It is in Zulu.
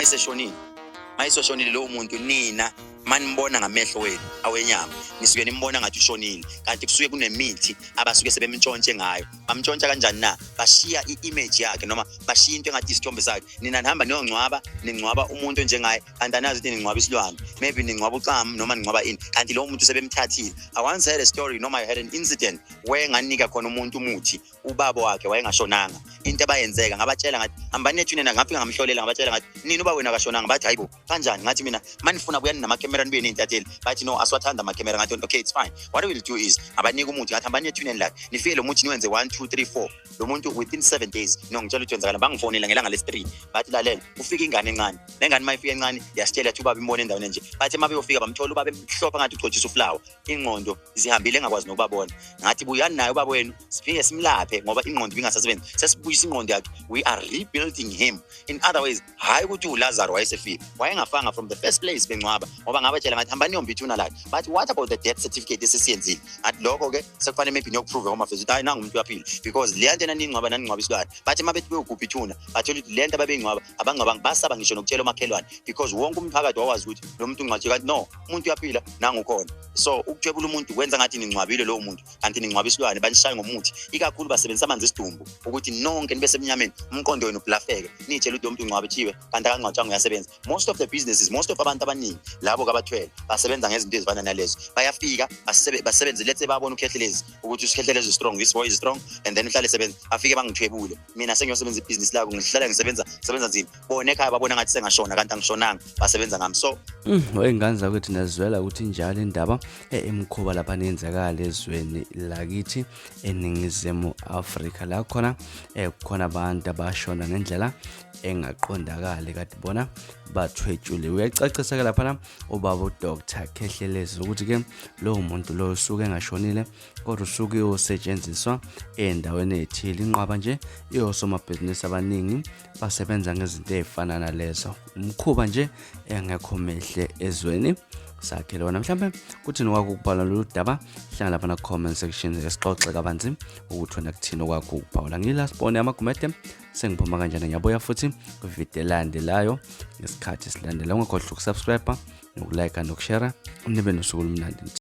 eseshonile mayisoshonile lo muntu nina manibona ngamehlo wenu awenyama nisuke nimbona ngathi ushonile kanti kusuke kunemithi abasuke sebemntshontshe ngayo bamntshontsha kanjani na bashiya iimage yakhe noma bashiya into engathi isithombe sakhe nina nihamba ningcwaba umuntu njengaye kanti anazi ukuthi ningcwaba isilwane maybe ningcwaba uqhamu noma ningcwaba ini kanti lo muntu sebemthathile. I once heard a story noma I had an incident where nganika khona umuntu umuthi ubaba wakhe wayengashonanga into abayenzeka ngabatshela ngathi hambani ethune ngafika ngamhlolela ngabatshela ngathi nini uba wena akashonanga bathi hayibo kanjani ngathi mina manifuna kuyani namakhamera nibe ney'ntatheli bathi no aswathanda amakhamera ngathi okay it's fine what we will do is abanika umuthi ngathi hambani ethuneni lakhe nifike lo muthi niwenze 1 2 3 4 lo muntu within 7 days ngitshela ukuthi wenzakala bangifonela ngelanga lesi3 bathi lalela ufika ingane encane lengane mayifika encane yasitshela ukuthi ubaba imbone endaweni nje bathi mabe yofika bamthola ubaba emhlopha ngathi uchothisa uflower ingqondo zihambile engakwazi nokubabona ngathi buyani naye ubaba wenu sifike simlaphe ngoba ingqondo bingasasebenzi sesibuyisa ingqondo yakhe we are rebuilding him in other ways hayi ukuthi uLazarus wayesefika wayengafanga from the first place bengcwaba ngoba ngabatshela ngathi hambani niyombithuna lakhe but what about the death certificate esisiyenzile ngathi lokho ke sekufanele maybe niyokuprove ngoma fezi ukuthi hayi nanga umuntu uyaphila because le nto naningcwaba naningcwaba isilwane bathi mabethi beyogubha ithuna bathola ukuthi le nto ababengcwaba abangcwabanga basaba ngisho nokutshela omakhelwane because wonke umphakathi wawazi ukuthi lo muntu ungcwatshwe kanti no umuntu uyaphila nanga ukhona so ukuthwebula umuntu kwenza ngathi ningcwabile lo muntu kanti ningcwaba isilwane banishaye ngomuthi ikakhulu basebenzisa amanzi esidumbu ukuthi nonke nibe semnyameni umqondo wenu ublafeke nitshela ukuthi umuntu ungcwabithiwe kanti akangcwatshwanga uyasebenza most of the businesses most of abantu abaningi labo kabathwele basebenza ngezinto ezifana nalezo bayafika basebenze lethe babona uKhehlelezi ukuthi uKhehlelezi strong this boy is strong and then uhlale sebenza afike bangithwebule mina sengiyosebenza ibusiness labo ngihlala ngisebenza nzima bona ekhaya babona ngathi sengashona kanti angishonanga basebenza ngami so wayengani ukuthi nazwela ukuthi njalo indaba emkhuba lapha nenzakala ezweni lakithi eningizimu Afrika la khona kukhona abantu abashona ngendlela engaqondakali kade bona bathwetshule uyacacisa ke lapha ubaba uDr Khehlelezi ukuthi ke lo muntu lo usuke engashonile kodwa usuke usetshenziswa endaweni ethile inqwaba nje iyosomabhizinisi abaningi basebenza ngezinto ezifana nalezo umkhuba nje engekho mehle ezweni sakhe lona mhlambe kuthi nokwakho ukubhala lolu daba hlanga lapha na comment section esixoxe kabanzi ukuthi wena kuthini okwakho ukubhala ngilasibone amagumede sengiphuma kanjani ngiyabuya futhi kuvideo elandelayo ngesikhathi silandela ungakhohlwa ukusubscribe nokulike nokushare nibe nosuku olumnandi.